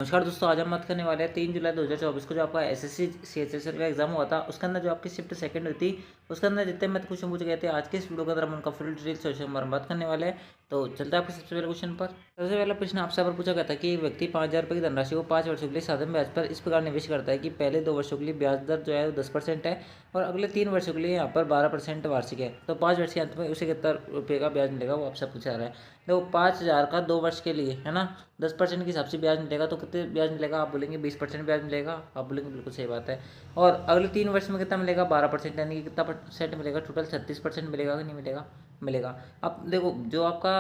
नमस्कार दोस्तों, आज हम बात करने वाले हैं 3 जुलाई 2024 को जो आपका एसएससी सीएचएसएल का एग्जाम हुआ था। उसके अंदर जो आपकी शिफ्ट सेकंड हुई थी, उसके अंदर जितने मैथ क्वेश्चन पूछे गए थे, आज के इस वीडियो के अंदर हम उनका फुल डिटेल सोल्यूशन के बारे में बात करने वाले हैं। तो चलते हैं आपके सबसे पहले क्वेश्चन पर। सबसे पहला प्रश्न आपसे पर पूछा गया था कि एक व्यक्ति 5,000 रुपये की धनराशि को 5 वर्षों के लिए साधारण ब्याज पर इस प्रकार निवेश करता है कि पहले 2 वर्षों के लिए ब्याज दर जो है वो 10% है और अगले 3 वर्षों के लिए यहाँ पर 12% वार्षिक है। तो 5 वर्ष के अंत में उसे कितना रुपये का ब्याज मिलेगा, वो आपसे पूछा रहा है। देखो 5,000 का 2 वर्ष के लिए है ना, 10% के हिसाब से ब्याज मिलेगा, तो कितने ब्याज मिलेगा? आप बोलेंगे 20% ब्याज मिलेगा। आप बोलेंगे बिल्कुल सही बात है। और अगले 3 वर्ष में कितना मिलेगा? 12%, यानी कि कितना परसेंट मिलेगा? टोटल 36% मिलेगा कि नहीं मिलेगा? मिलेगा। अब देखो, जो आपका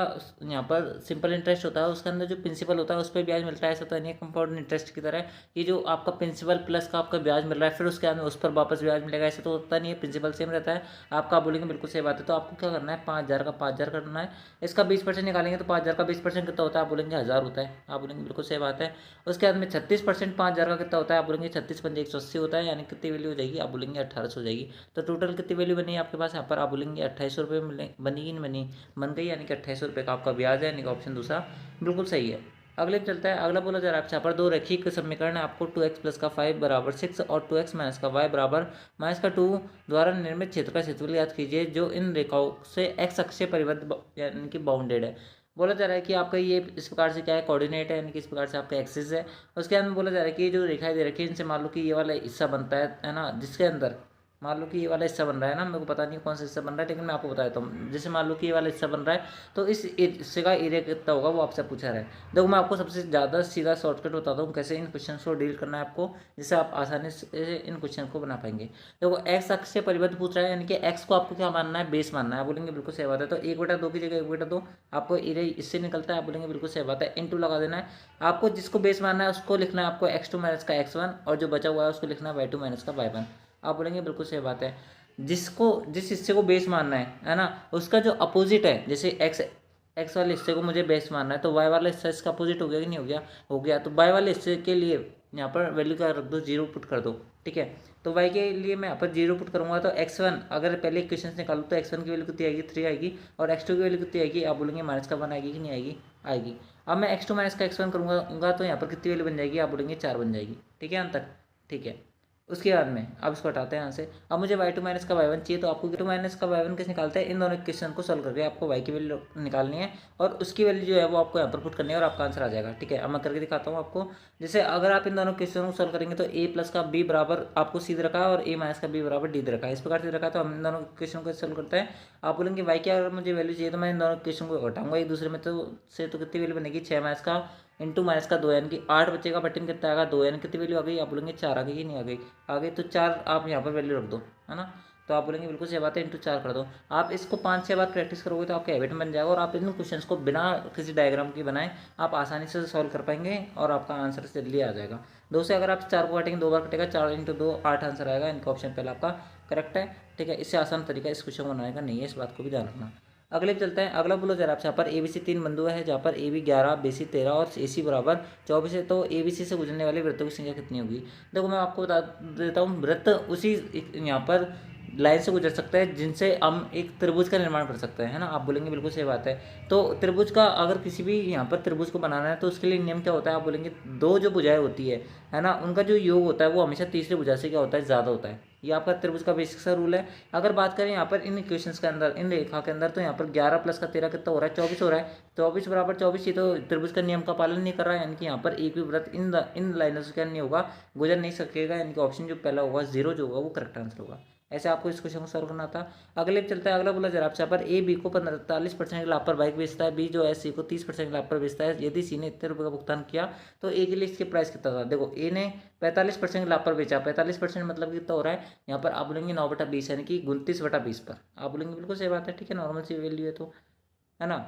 यहाँ पर सिंपल इंटरेस्ट होता है उसके अंदर जो प्रिंसिपल होता है उस पर ब्याज मिलता है, ऐसा तो नहीं है कंपाउंड इंटरेस्ट की तरह कि जो आपका प्रिंसिपल प्लस का आपका ब्याज मिल रहा है फिर उसके अंदर उस पर वापस ब्याज मिलेगा, ऐसा तो होता नहीं है, प्रिंसिपल सेम रहता है। आपका बोलेंगे बिल्कुल सही बात है। तो आपको क्या करना है? 5,000 का 5,000 करना है, इसका 20% निकालेंगे तो 5,000 का 20% कितना होता है? आप बोलेंगे 1,000 होता है। आप बोलेंगे बिल्कुल सही बात है। उसके बाद में 36% 5,000 का कितना होता है? आप बोलेंगे 36 पंजे 180 होता है, यानी कितनी वैल्यू हो जाएगी? आप बोलेंगे 1800 हो जाएगी। तो टोटल कितनी वैल्यू बनी है आपके पास यहाँ पर? आप बोलेंगे 2800 रुपये बनी कि नहीं बनी? बन गई, यानी कि 2800 रुपये का आपका ब्याज है, यानी कि ऑप्शन दूसरा बिल्कुल सही है। अगले पे चलता है। अगला बोला जा रहा है आपसे यहाँ पर दो रैखिक समीकरण है, आपको 2x प्लस का 5 बराबर 6 और 2x माइनस का y बराबर माइनस का 2 द्वारा निर्मित क्षेत्र का क्षेत्रफल याद कीजिए जो इन रेखाओं से एक्स अक्ष से परिबद्ध यानी कि बाउंडेड है। बोला जा रहा है कि आपका ये इस प्रकार से क्या है? कोऑर्डिनेट है, यानी कि इस प्रकार से आपका एक्सिस है। उसके अंदर बोला जा रहा है कि जो रेखाएं दे रखी है इनसे मान लो कि ये वाला हिस्सा बनता है ना, जिसके अंदर मान लो कि ये वाला हिस्सा बन रहा है ना, मेरे को पता नहीं कौन सा हिस्सा बन रहा है लेकिन मैं आपको बता देता हूँ। जैसे मान लो कि ये वाला हिस्सा बन रहा है तो इस हिस्से का एरिया कितना होगा वो आपसे पूछा रहा है। देखो मैं आपको सबसे ज़्यादा सीधा शॉर्टकट बताता हूँ कैसे इन क्वेश्चन को डील करना है आपको, जिससे आप आसानी से इन क्वेश्चन को बना पाएंगे। देखो एक्स अक्ष से परिबद्ध पूछ रहा है, यानी कि एक्स को आपको क्या मानना है? बेस मानना है। आप बोलेंगे बिल्कुल सही बात है। तो 1/2 की जगह 1/2 आपको एरिया इससे निकलता है। आप बोलेंगे बिल्कुल सही बात है। इंटू लगा देना है। आपको जिसको बेस मानना है उसको लिखना है आपको x2 माइनस का x1 और जो बचा हुआ है उसको लिखना है y2 माइनस का y1। आप बोलेंगे बिल्कुल सही बात है। जिसको जिस हिस्से को बेस मानना है ना, उसका जो अपोजिट है, जैसे एक्स वाले हिस्से को मुझे बेस मानना है तो वाई वाला हिस्सा इसका अपोजिट हो गया कि नहीं हो गया? हो गया। तो वाई वाले हिस्से के लिए यहाँ पर वैल्यू का रख दो, 0 पुट कर दो, ठीक है। तो वाई के लिए मैं यहाँ पर 0 पुट करूँगा तो x1 अगर पहले इक्वेशन निकालूँ तो x1 की वैल्यू कितनी आएगी? 3 आएगी। और x2 की वैल्यू कितनी आएगी? आप बोलेंगे माइनस का 1 आएगी कि नहीं आएगी? आएगी। अब मैं x2 माइनस का x1 करूँगा तो यहाँ पर कितनी वैल्यू बन जाएगी? आप बोलेंगे 4 बन जाएगी, ठीक है अंत तक, ठीक है। उसके बाद में अब इसको हटाते हैं यहाँ से। अब मुझे y2 माइनस का y1 चाहिए, तो आपको y2 माइनस का y1 कैसे निकालते हैं? इन दोनों इक्वेशन को सॉल्व करके आपको y की वैल्यू निकालनी है और उसकी वैल्यू जो है वो आपको यहाँ पर पुट करनी है और आपका आंसर आ जाएगा, ठीक है। अब मैं करके दिखाता हूँ आपको। जैसे अगर आप इन दोनों क्वेश्चन को सॉल्व करेंगे तो a प्लस का b बराबर आपको सी दे रखा है और a माइनस का b बराबर डी दे रखा है, इस प्रकार से रखा है। तो हम इन दोनों क्वेश्चन को सॉल्व करते हैं। आप बोलेंगे y की अगर मुझे वैल्यू चाहिए तो मैं इन दोनों क्वेश्चन को घटाऊंगा एक दूसरे में, तो से तो कितनी वैल्यू बनेगी? 6 माइनस का इंटू माइनस का 2 यानी कि 8 बचेगा, बटन कितना आएगा? 2, यानी कितनी वैल्यू आ गई? आप बोलेंगे 4 आ गई कि नहीं आ गई? आ गई। तो 4 आप यहाँ पर वैल्यू रख दो, है ना। तो आप बोलेंगे बिल्कुल सही बात है, इंटू 4 कर दो। आप इसको 5-6 बार प्रैक्टिस करोगे तो आपका हैबिट बन जाएगा और आप इन क्वेश्चंस को बिना किसी डायग्राम की बनाए आप आसानी से सॉल्व कर पाएंगे और आपका आंसर जल्दी आ जाएगा। 2 से अगर आप 4 को काटेंगे 2 बार कटेगा, 4 इंटू 2 8 आंसर आएगा। इनका ऑप्शन पहला आपका करेक्ट है, ठीक है। इससे आसान तरीका इस क्वेश्चन को बनाने का नहीं है, इस बात को भी ध्यान रखना। अगले पे चलते हैं। अगला बोलो जरा आपसे, यहाँ पर ए बी सी 3 बिंदु है, जहाँ पर ए बी 11, बी सी 13 और ए सी बराबर 24 है। तो ए बी सी से गुजरने वाले वृत्तों की संख्या कितनी होगी? देखो मैं आपको बता देता हूँ, वृत्त उसी यहाँ पर लाइन से गुजर सकता है जिनसे हम एक त्रिभुज का निर्माण कर सकते हैं, है ना। आप बोलेंगे बिल्कुल सही बात है। तो त्रिभुज का अगर किसी भी यहाँ पर त्रिभुज को बनाना है तो उसके लिए नियम क्या होता है? आप बोलेंगे दो जो भुजाएं होती है ना, उनका जो योग होता है वो हमेशा तीसरी भुजा से क्या होता है? ज़्यादा होता है। ये आपका त्रिभुज का बेसिक सा रूल है। अगर बात करें यहाँ पर इन इक्वेशंस के अंदर, इन रेखा के अंदर, तो यहाँ पर 11 प्लस का 13 कितना हो रहा है? 24 हो रहा है। 24 बराबर 24, ये तो त्रिभुज का नियम का पालन नहीं कर रहा है, यानी कि यहाँ पर एक भी वृत्त इन लाइनों से क्या नहीं होगा? गुजर नहीं सकेगा, यानी कि ऑप्शन जो पहला होगा 0 जो होगा वो करेक्ट आंसर होगा। ऐसे आपको इस क्वेश्चन को सॉल्व करना था। अगले पे चलता है। अगला बोला जरा आपसे, यहाँ पर ए बी को 45% के लाभ पर बाइक बेचता है, बी जो है सी को 30% के लाभ पर बेचता है। यदि सी ने इतने रुपये का भुगतान किया तो ए के लिए इसके प्राइस कितना था? देखो ए ने 45% के लाभ पर बेचा, 45% मतलब कितना हो रहा है यहाँ पर? आप बोलेंगे 9/20, यानी कि 29/20 पर। आप बोलेंगे बिल्कुल सही बात है, ठीक है, नॉर्मल सी वैल्यू है तो, है ना।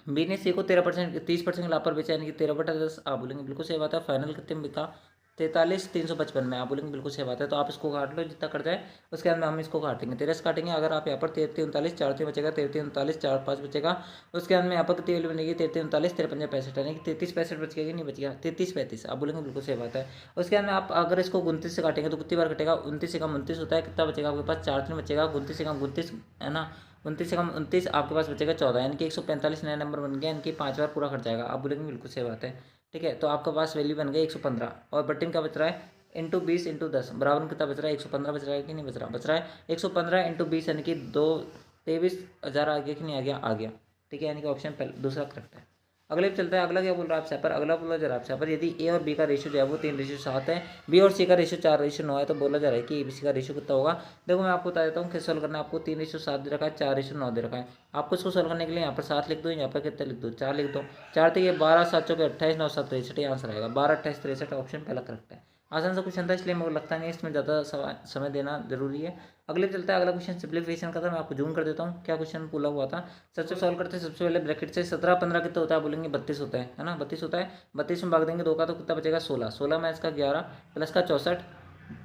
बी ने सी को 30% के लाभ पर बेचा, यानी कि 13/10। आप बोलेंगे बिल्कुल सही बात है। फाइनल कितने में बिका? 43,355 में। आप बोलेंगे बिल्कुल सही बात है। तो आप इसको काट लो जितना कर जाए, उसके बाद में हम इसको काटेंगे, 13 से काटेंगे। अगर आप यहाँ पर 33 39 4 बचेगा, 33 39 4 5 बचेगा। उसके बाद में यहाँ पर कितनी वैल्यू बनेगी? 33 39 53 65, यानी कि 33 65 बच गया कि नहीं बच गया? 33 35। आप बोलेंगे बिल्कुल सही बात है। उसके बाद में आप अगर इसको 29 से काटेंगे तो कितनी बार कटेगा? 29 से कम 29 होता है, कितना बचेगा आपके पास? 4 3 बचेगा। 29 से कम 29, है ना, 29 से कम 29 आपके पास बचेगा 14, यानी कि 145 नया नंबर बन गया, यानी कि 5 बार पूरा कट जाएगा। आप बोलेंगे बिल्कुल सही बात है। ठीक है, तो आपके पास वैल्यू बन गई 115 और बटन का बच रहा है इंटू 20 इंटू 10 बराबर कितना बच रहा है 115 बच रहा है कि नहीं बच रहा, बच रहा है 115 इंटू 20 यानी कि 23,000 आ गया कि नहीं आ गया, आ गया। ठीक है, यानी कि ऑप्शन पहले दूसरा करेक्ट है। अगले पे चलता है, अगला क्या बोल रहा है आपसे पर, अगला बोला जा रहा है आपसे पर यदि ए और बी का रेशियो जो है वो 3:7 है, बी और सी का रेशियो 4:9 है, तो बोला जा रहा है कि ए बी सी का रेशियो कितना होगा। देखो मैं आपको बता देता हूँ कैसे सॉल्व करना है। आपको 3:7 दे रखा है, 4:9 दे रखा है। आपको इसको सॉल्व करने के लिए यहाँ पर 7 लिख दो, यहाँ पर कितना लिख दो 4 लिख दो। 4 तो ये 12 7 चौके 28 9 7 63, ये आंसर आएगा 12 28 63, ऑप्शन पहला करेक्ट है। आसान सा क्वेश्चन था इसलिए मुझे लगता नहीं है इसमें ज़्यादा समय देना जरूरी है। अगले चलता है, अगला क्वेश्चन सिंप्लीफिकेशन का था, मैं आपको जूम कर देता हूँ क्या क्वेश्चन पूरा हुआ था। सबसे सॉल्व करते हैं, सबसे पहले ब्रैकेट से 17 15 कितना होता है, बोलेंगे 32 होता है ना, 32 होता है। 32 में भाग देंगे 2 का तो कितना बचेगा 16, 16 में इसका 11 प्लस का 64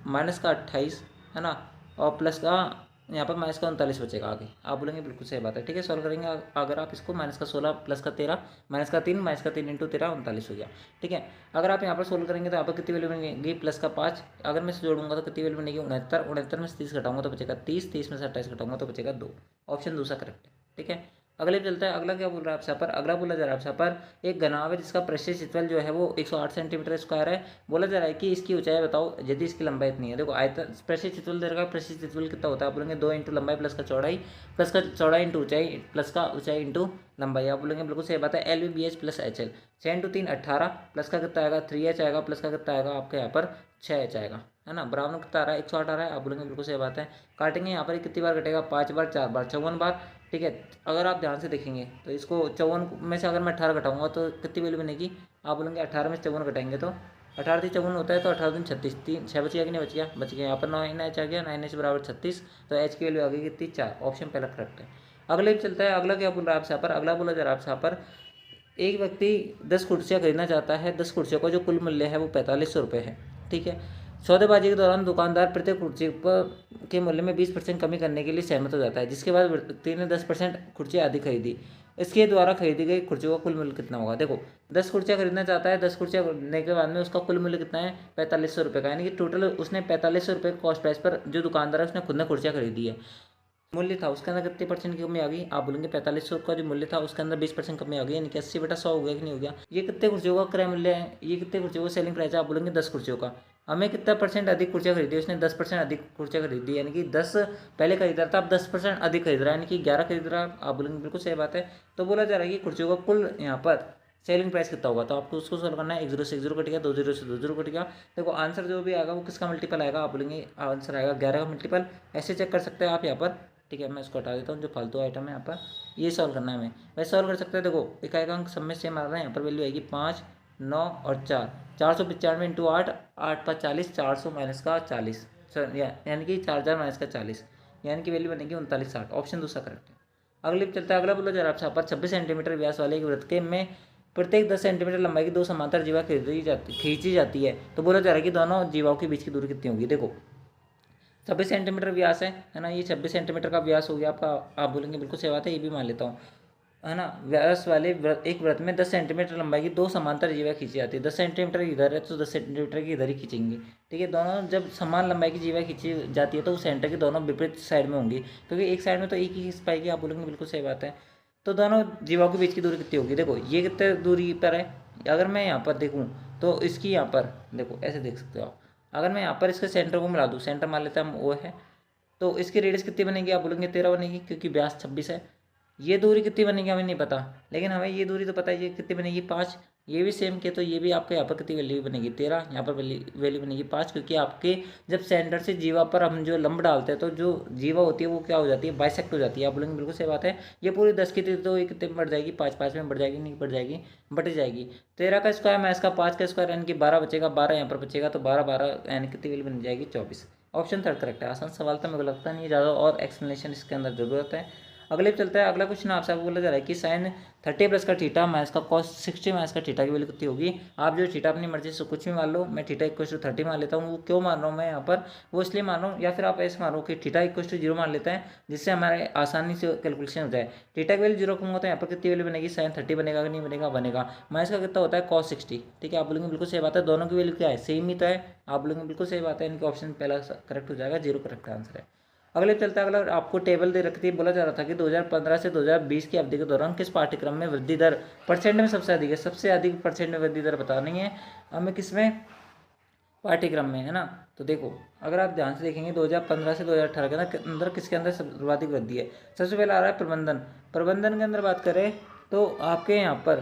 माइनस का 28 है ना, और प्लस का यहाँ पर माइनस का 39 बचेगा आगे। आप बोलेंगे बिल्कुल सही बात है। ठीक है, सॉल्व करेंगे अगर आप इसको माइनस का 16 प्लस का 13 माइनस का 3 माइनस का 3 इंटू 13 39 हो गया। ठीक है, अगर आप यहाँ पर सोल्व करेंगे तो यहाँ पर कितनी वैल्यू बनेगी प्लस का 5, अगर मैं इसे जोड़ूंगा तो कितनी वैल्यू बनेगी 69, 69 में से 30 घटाऊंगा तो बचेगा 30, 30 में से 28 घटाऊंगा तो बचेगा 2, ऑप्शन दूसरा करेक्ट है। ठीक है, अगले चलता है, अगला क्या बोल रहा है आपसे पर, अगला बोला जा रहा है आपसे पर एक घनाभ है जिसका पृष्ठीय क्षेत्रफल जो है वो 108 सेंटीमीटर स्क्वायर है। बोला जा रहा है कि इसकी ऊंचाई बताओ यदि इसकी लंबाई इतनी है। देखो आयतन पृष्ठीय क्षेत्रफल दे रखा है, पृष्ठीय क्षेत्रफल कितना होता है, आप बोलेंगे 2 इंटू लंबाई प्लस का चौड़ाई इंटू ऊंचाई प्लस का ऊंचाई इंटू लंबाई। आप बोलेंगे बिल्कुल सही बात है, LV BH plus HL 6 into 3 18 plus का कितना आएगा 3H आएगा प्लस का कितना आएगा आपके यहाँ पर 6H आएगा है ना, बराबर में कितना आ रहा है 108 आ रहा है। आप बोलेंगे बिल्कुल सही बात है, काटेंगे यहाँ पर कितनी बार कटेगा 5 बार 4 बार 54 बार। ठीक है, अगर आप ध्यान से देखेंगे तो इसको 54 में से अगर मैं 18 घटाऊंगा तो कितनी वैल्यू बनेगी, आप बोलेंगे 18 में से 54 घटाएंगे तो 18 से 54 होता है तो 18 दिन 36, 3 6 बच गया कि नहीं बच गया, बच गया। यहाँ पर 9H आ गया, 9H बराबर 36, तो H की वैल्यू आ गई कितनी 4, ऑप्शन पहला करेक्ट है। अगले भी चलता है, अगला क्या बोल रहा है आपसे यहाँ पर, अगला बोला जा रहा है आपसे यहाँ पर एक व्यक्ति 10 कुर्सियाँ खरीदना चाहता है, 10 कुर्सियों का जो कुल मूल्य है वो 4500 रुपये है। ठीक है, सौदेबाजी के दौरान दुकानदार प्रत्येक कुर्सी पर के मूल्य में 20% कमी करने के लिए सहमत हो जाता है, जिसके बाद व्यक्ति ने 10% कुर्सियाँ अधिक खरीदी। इसके द्वारा खरीदी गई कुर्सियों का कुल मूल्य कितना होगा। देखो 10 कुर्सियाँ खरीदना चाहता है, 10 कुर्सियाँ खरीदने के बाद में उसका कुल मूल्य कितना है 4500 रुपये का, यानी कि टोटल उसने 4500 रुपये कॉस्ट प्राइस पर जो दुकानदार है उसने खुद ने कुर्सियाँ खरीदी है। मूल्य था उसके अंदर कितने परसेंट की कमी आ गई, आप बोलेंगे 4500 का जो मूल्य था उसके अंदर 20% कमी आ गई, यानी कि 80/100 हो गया कि नहीं हो गया। ये कितने कुर्सियों का क्रय मूल्य है, ये कितने कुर्सियों का सेलिंग प्राइस है, आप बोलेंगे 10 कुर्सियों का। हमें कितना परसेंट अधिक कुर्सियाँ खरीदी, उसने 10% अधिक कुर्सियाँ खरीदी, यानी कि 10 पहले खरीद रहा था अब 10% अधिक खरीद रहा है, यानी कि 11 खरीद रहा है। आप बोलेंगे बिल्कुल सही बात है। तो बोला जा रहा है कि कुर्सियों का कुल यहाँ पर सेलिंग प्राइस कितना होगा, तो आपको उसको सॉल्व करना है। 10 से 10 कटेगा, 20 से 20 कटेगा। देखो आंसर जो भी आएगा वो किसका मल्टीपल आएगा, आप बोलेंगे आंसर आएगा 11 का मल्टीपल, ऐसे चेक कर सकते हैं आप यहाँ पर। ठीक है, मैं इसको हटा देता हूँ जो फालतू आइटम है यहाँ पर, ये सॉल्व करना है हमें। वैसे सॉल्व कर सकते हैं, देखो इकाई अंक सब में सेम आ रहा है, यहाँ पर वैल्यू आएगी 5 9 और 4, 495 इंटू 8, 8 5 40, 400 माइनस का 40, यानी कि 4000 माइनस का 40, यानी कि वैल्यू बनेगी 3960, ऑप्शन दूसरा करेक्ट है। अगले चलता है, अगला बोला जा रहा है आपसे पर 26 सेंटीमीटर व्यास वाले एक वृत्त के में प्रत्येक 10 सेंटीमीटर लंबाई की 2 समांतर जीवा खींची जाती है, तो बोला जा रहा है कि दोनों जीवाओं के बीच की दूरी कितनी होगी। देखो 26 सेंटीमीटर व्यास है ना, ये 26 सेंटीमीटर का व्यास हो गया आपका। आप बोलेंगे बिल्कुल सही बात है, ये भी मान लेता हूँ है ना। व्यास वाले एक वृत्त में 10 सेंटीमीटर लंबाई की 2 समांतर जीवा खींची जाती है, 10 सेंटीमीटर इधर है तो 10 सेंटीमीटर की इधर ही खींचेंगे। ठीक है, दोनों जब समान लंबाई की जीवा खींची जाती है तो सेंटर की दोनों विपरीत साइड में होंगी, क्योंकि एक साइड में तो एक ही खींच पाएगी। आप बोलेंगे बिल्कुल सही बात है। तो दोनों जीवाओं के बीच की दूरी कितनी होगी, देखो ये कितने दूरी पर है, अगर मैं यहाँ पर देखूँ तो इसकी यहाँ पर देखो ऐसे देख सकते हो आप, अगर मैं यहाँ पर इसके सेंटर को मिला दूँ, सेंटर मान लेते हैं हम वो है, तो इसकी रेडियस कितनी बनेगी, आप बोलेंगे 13 बनेगी, क्योंकि व्यास 26 है। ये दूरी कितनी बनेगी हमें नहीं पता, लेकिन हमें ये दूरी तो पता है, ये कितनी बनेगी 5। ये भी सेम के, तो ये भी आपके यहाँ पर कितनी वैल्यू बनेगी 13, यहाँ पर वैल्यू बनेगी 5, क्योंकि आपके जब सेंटर से जीवा पर हम जो लंब डालते हैं तो जो जीवा होती है वो क्या हो जाती है, बाइसेक्ट हो जाती है। आप बोलेंगे बिल्कुल सही बात है। ये पूरी 10 की थी तो ये कितने में बढ़ जाएगी, 5 5 में बढ़ जाएगी, नहीं बढ़ जाएगी, बढ़ जाएगी। 13 का स्क्वायर माइनस का 5 का स्क्वायर यानी कि 12 बचेगा, 12 यहाँ पर बचेगा, तो 12 12 यानी कितनी वैल्यू बन जाएगी 24, ऑप्शन थर्ड करेक्ट है। आसान सवाल था, मेरे को लगता नहीं है ज़्यादा और एक्सप्लेनेशन इसके अंदर ज़रूरत है। अगले पे चलता है, अगला क्वेश्चन आपसे बोला जा रहा है कि साइन 30 प्लस का थीटा माइनस का कॉस 60 माइनस का थीटा की वैल्यू कितनी होगी। आप जो थीटा अपनी मर्जी से कुछ भी मान लो, मैं थीटा इक्वल टू 30 मान लेता हूँ। वो क्यों मान रहा हूँ मैं यहाँ पर, वो इसलिए मान रहा हूँ, या फिर आप ऐसे मानो कि थीटा इक्वल टू 0 मान लेते हैं, जिससे हमारे आसानी से कैलकुलेशन हो जाए। थीटा की वैल्यू 0 कहूँगा तो यहाँ पर कितनी वैल्यू बनेगी, साइन 30 बनेगा कि नहीं बनेगा, बनेगा। माइनस का कितना होता है कॉस 60। ठीक है, आप बोलेंगे बिल्कुल सही बात है, दोनों की वैल्यू क्या है, सेम ही तो है। आप बोलेंगे बिल्कुल सही बात है, इनके ऑप्शन पहला करेक्ट हो जाएगा, 0 करेक्ट आंसर है। अगले चलता है, अगला आपको टेबल दे रखी थी, बोला जा रहा था कि 2015 से 2020 की अवधि के दौरान किस पाठ्यक्रम में वृद्धि दर परसेंट में सबसे अधिक है। सबसे अधिक परसेंट में वृद्धि दर बतानी है हमें, किसमें, पाठ्यक्रम में, है ना। तो देखो अगर आप ध्यान से देखेंगे 2015 से 2018 के अंदर किसके अंदर सर्वाधिक वृद्धि है। सबसे पहले आ रहा है प्रबंधन। प्रबंधन के अंदर बात करें तो आपके यहाँ पर,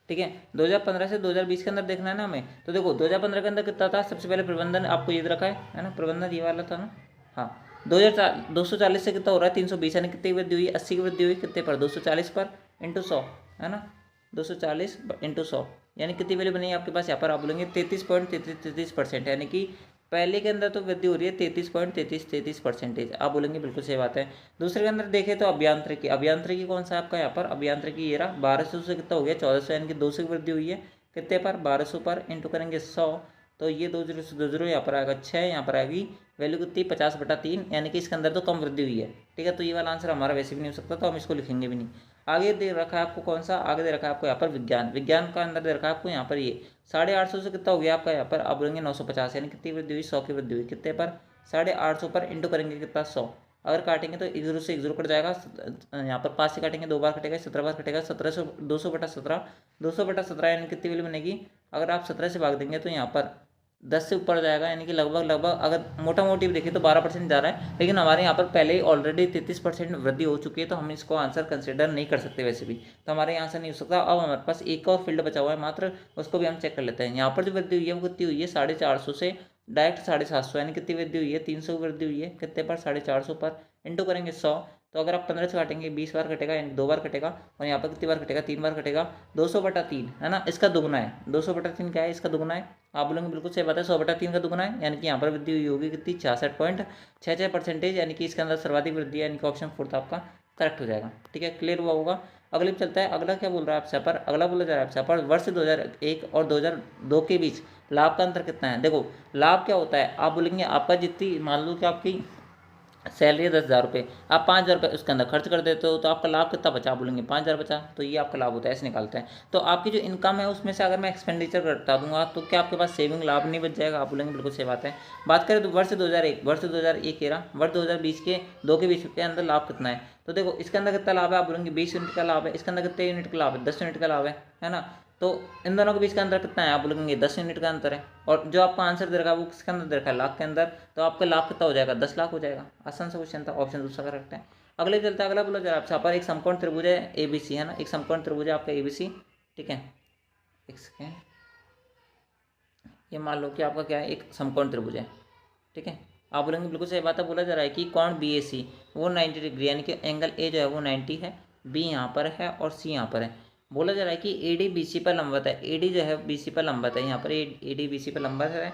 ठीक है, 2015 से 2020 के अंदर देखना है ना हमें। तो देखो 2015 के अंदर कितना था, सबसे पहले प्रबंधन आपको याद रखा है ना, प्रबंधन ये वाला था ना, हाँ। 240 से कितना हो रहा है, 320, यानी कितनी वृद्धि हुई, 80 की वृद्धि हुई, कितने पर, 240 पर इंटू 100, है ना, 240 इंटू 100, यानी कितनी वैल्यू बनेगी आपके पास यहाँ पर, आप बोलेंगे 33.33%, यानी कि पहले के अंदर तो वृद्धि हो रही है 33.33%, आप बोलेंगे बिल्कुल सही बात है। दूसरे के अंदर देखें तो अभियांत्रिकी, अभियांत्रिकी कौन सा है आपका यहाँ पर, अभियांत्रिकी ये रहा, 1200 से कितना हो गया 1400, यानी कि 200 की वृद्धि हुई है, कितने पर, 1200 पर, इंटू करेंगे 100, तो ये 2 जीरो से 2 जीरो यहाँ पर आएगा 6, यहाँ पर आएगी वैल्यू कितनी, 50/3, यानी कि इसके अंदर तो कम वृद्धि हुई है। ठीक है, तो ये वाला आंसर हमारा वैसे भी नहीं हो सकता, तो हम इसको लिखेंगे भी नहीं। आगे दे रखा है आपको कौन सा, आगे दे रखा है आपको यहाँ पर विज्ञान। विज्ञान का अंदर दे रखा है आपको यहाँ पर ये 850 से कितना हो गया आपका यहाँ पर, आप बोलेंगे 950, यानी कितनी वृद्धि हुई, 100 की वृद्धि हुई, कितने पर, 850 पर, इंटू करेंगे कितना, 100। अगर काटेंगे तो 1 जीरो से 1 जीरो कट जाएगा, यहाँ पर 5 से काटेंगे 2 बार कटेगा, 17 बार कटेगा, 1700 200/17, 200/17 यानी कितनी वैल्यू बनेगी, अगर आप 17 से भाग देंगे तो यहाँ पर 10 से ऊपर जाएगा, यानी कि लगभग अगर मोटा मोटी भी देखिए तो 12% जा रहा है, लेकिन हमारे यहाँ पर पहले ही ऑलरेडी 33% वृद्धि हो चुकी है, तो हम इसको आंसर कंसिडर नहीं कर सकते वैसे भी, तो हमारे यहाँ से नहीं हो सकता। अब हमारे पास एक और फील्ड बचा हुआ है मात्र, उसको भी हम चेक कर लेते हैं। यहाँ पर जो वृद्धि हुई है वो कितनी हुई है, 450 से डायरेक्ट 750, यानी कितनी वृद्धि हुई है, 300 की वृद्धि हुई है, कितने पर, 450 पर, इंटू करेंगे 100, तो अगर आप 15 से काटेंगे 20 बार कटेगा, यानी 2 बार कटेगा, और यहाँ पर कितनी बार कटेगा, 3 बार कटेगा, 200/3, है ना, इसका दुगुना है, 200/3 क्या है, इसका दुगुना है, आप बोलेंगे बिल्कुल सही बात है, 100/3 का दुगुना है, यानी कि यहाँ पर वृद्धि हुई होगी कितनी, 66.66%, यानी कि इसके अंदर सर्वाधिक वृद्धि है, यानी कि ऑप्शन 4 आपका करेक्ट हो जाएगा। ठीक है, क्लियर हुआ होगा। अगले चलता है, अगला क्या बोल रहा है आपसे पर, अगला बोला जा रहा है आपसे पर, वर्ष 2001 और 2002 के बीच लाभ का अंतर कितना है। देखो लाभ क्या होता है, आप बोलेंगे आपका जितनी, मान लो कि आपकी सैलरी है 10,000 रुपये, आप 5,000 रुपये उसके अंदर खर्च कर देते हो, तो आपका लाभ कितना बचा, आप बोलेंगे 5,000 बचा, तो ये आपका लाभ होता है, ऐसे निकालते हैं। तो आपकी जो इनकम है उसमें से अगर मैं एक्सपेंडिचर घटा दूंगा तो क्या आपके पास सेविंग लाभ नहीं बच जाएगा, आप बोलेंगे बिल्कुल सही बात है। बात करें तो वर्ष 2001, वर्ष 2001 रहा, वर्ष 2020 के 2 के बीच के अंदर लाभ कितना है, तो देखो इसके अंदर कितना लाभ है, आप बोलेंगे 20 यूनिट का लाभ है, इसके अंदर कितने यूनिट का लाभ है, 10 यूनिट का लाभ है ना। तो इन दोनों के बीच का अंतर कितना है, आप बोलेंगे 10 यूनिट का अंतर है, और जो आपका आंसर दे रखा है वो किसके अंदर दे रखा है, लाख के अंदर, तो आपका लाभ कितना हो जाएगा, 10 लाख हो जाएगा। आसान सा क्वेश्चन था, ऑप्शन दूसरा करेक्ट है। अगले चलता है, अगला बोला जा रहा है आपसे पर, एक समकोण त्रिभुज है ABC, है ना, एक समकोण त्रिभुज है आपका ABC, ठीक है, एक सेकेंड, ये मान लो कि आपका क्या है, एक समकोण त्रिभुज है, ठीक है, आप बोलेंगे बिल्कुल सही बात है। बोला जा रहा है कि कोण BAC वो 90 डिग्री, यानी कि एंगल A जो है वो 90 है, B यहाँ पर है और C यहाँ पर है। बोला जा रहा है कि AD BC पर लंबवत है, AD जो है BC पर लंबवत है, यहाँ पर AD BC पर लंबवत है।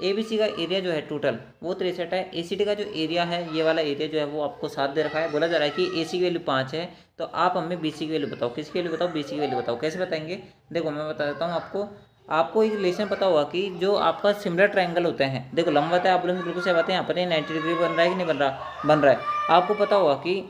ABC का एरिया जो है टोटल वो 63 है, ACD का जो एरिया है, ये वाला एरिया जो है वो आपको 7 दे रखा है। बोला जा रहा है कि AC की वैल्यू 5 है, तो आप हमें BC की वैल्यू बताओ, किसकी वैल्यू बताओ, BC की वैल्यू बताओ। कैसे बताएंगे, देखो मैं बता देता हूँ आपको। आपको एक रिलेशन पता होगा कि जो आपका सिमिलर ट्रायंगल होते हैं, देखो लंबवत है, आप बोलेंगे बिल्कुल सही बात है, यहाँ पर 90 डिग्री बन रहा है कि नहीं बन रहा, बन रहा है। आपको पता होगा कि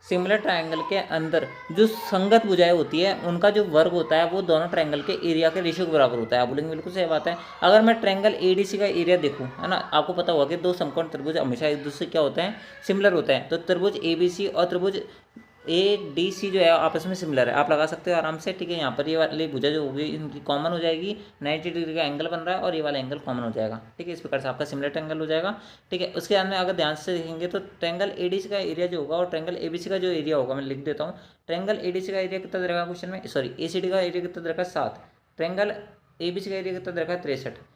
सिमिलर ट्रायंगल के अंदर जो संगत भुजाएं होती है उनका जो वर्ग होता है वो दोनों ट्रायंगल के एरिया के रेशियो के बराबर होता है, आप बोलेंगे बिल्कुल सही बात है। अगर मैं ट्रायंगल ADC का एरिया देखूं, है ना, आपको पता होगा कि दो समकोण त्रिभुज हमेशा एक दूसरे क्या होते हैं, सिमिलर होते हैं। तो त्रिभुज ABC और त्रिभुज ADC जो है आपस में सिमिलर है, आप लगा सकते हो आराम से। ठीक है, यहाँ पर ये वाली भुजा जो होगी इनकी कॉमन हो जाएगी, 90 डिग्री का एंगल बन रहा है और ये वाला एंगल कॉमन हो जाएगा। ठीक है, इस प्रकार से आपका सिमिलर ट्रायंगल हो जाएगा। ठीक है, उसके अंदर अगर ध्यान से देखेंगे तो ट्रायंगल ADC का एरिया जो होगा और ट्रायंगल ABC का जो एरिया होगा, मैं लिख देता हूँ। ट्रायंगल ADC का एरिया कितना दे रखा है क्वेश्चन में, सॉरी ACD का एरिया कितना दे रखा है 7, ट्रायंगल ABC का एरिया कितना दे रखा है 63।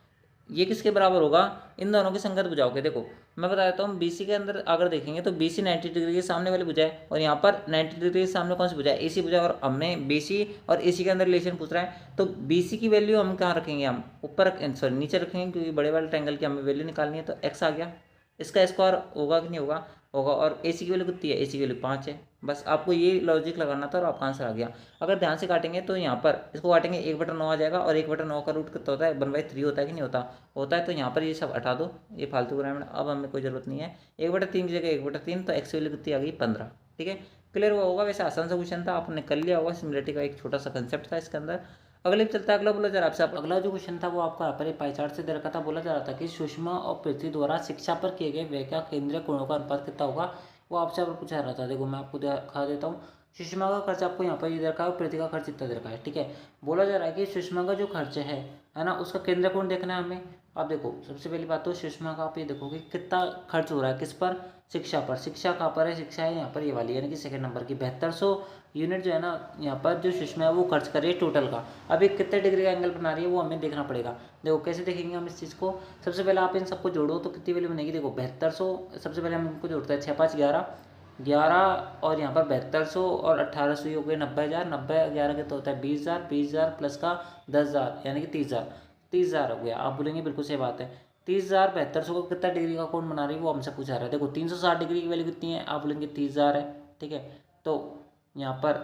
ये किसके बराबर होगा, इन दोनों की संगत भुजाओं के। देखो मैं बता देता हूँ, BC के अंदर अगर देखेंगे तो BC 90 डिग्री के सामने वाली भुजा है, और यहाँ पर 90 डिग्री के सामने कौन सी भुजा है, AC भुजा। और हमने BC और AC के अंदर रिलेशन पूछ रहा है, तो BC की वैल्यू हम कहाँ रखेंगे, हम ऊपर सॉरी नीचे रखेंगे, क्योंकि बड़े वाले ट्रायंगल की हमें वैल्यू निकालनी है। तो x आ गया, इसका स्क्वायर होगा कि नहीं होगा, होगा। और AC की वैल्यू कितनी है, AC की वैल्यू 5 है। बस आपको ये लॉजिक लगाना था और आपका आंसर आ गया। अगर ध्यान से काटेंगे तो यहाँ पर इसको काटेंगे 1/9 आ जाएगा, और 1/9 का रूट कितना होता है, 1/3 होता है कि नहीं होता, होता है। तो यहाँ पर ये सब हटा दो, ये फालतू ग्रामण अब हमें कोई जरूरत नहीं है। 1/3 की जगह 1/3, तो एक्स वैल्यू कितनी आ गई 15। ठीक है, क्लियर हुआ होगा। वैसे आसान सा क्वेश्चन था, आपने कर लिया होगा। सिमिलरिटी का एक छोटा सा कंसेप्ट था इसके अंदर। अगले पे चलता है अगला। बोला जा रहा है आपसे अगला जो क्वेश्चन था वो आपको यहाँ पर पाई चार्ट से दे रखा था। बोला जा रहा था कि सुषमा और पृथ्वी द्वारा शिक्षा पर किए गए व्यय का केंद्रीय कोणों का अनुपात कितना होगा, वो आपसे अब पूछा रहा था। देखो मैं आपको दिखा देता हूँ। सुषमा का खर्च आपको यहाँ पर ये दे रखा है और पृथ्वी का खर्च इतना दे रखा है, ठीक है। बोला जा रहा है कि सुषमा का जो खर्च है ना, उसका केंद्रीय कोण देखना है हमें। आप देखो सबसे पहली बात तो सुषमा का आप ये देखो कि कितना खर्च हो रहा है, किस पर, शिक्षा पर। शिक्षा कहाँ पर है, शिक्षा है यहाँ पर ये वाली, यानी कि सेकंड नंबर की 7200 यूनिट जो है ना यहाँ पर जो सुषमा है वो खर्च कर रही है टोटल का। अभी कितने डिग्री का एंगल बना रही है वो हमें देखना पड़ेगा। देखो कैसे देखेंगे हम इस चीज़ को। सबसे पहले आप इन सबको जोड़ो तो कितनी वैल्यू बनेगी। देखो 7200, सबसे पहले हम इनको जोड़ते हैं 6 5 11 11 और यहाँ पर 7200 और 1800 हो गए 90,000। 90 11 कितना होता है 20,000। 20,000 प्लस का 10,000 यानी कि 30,000। 30,000 हो गया। आप बोलेंगे बिल्कुल सही बात है। 30,000 7200 को कितना डिग्री का कोण बना रही है वो हमसे पूछा रहा है। देखो 360 डिग्री की वैल्यू कितनी है, आप बोलेंगे 30,000 है, ठीक है। तो यहाँ पर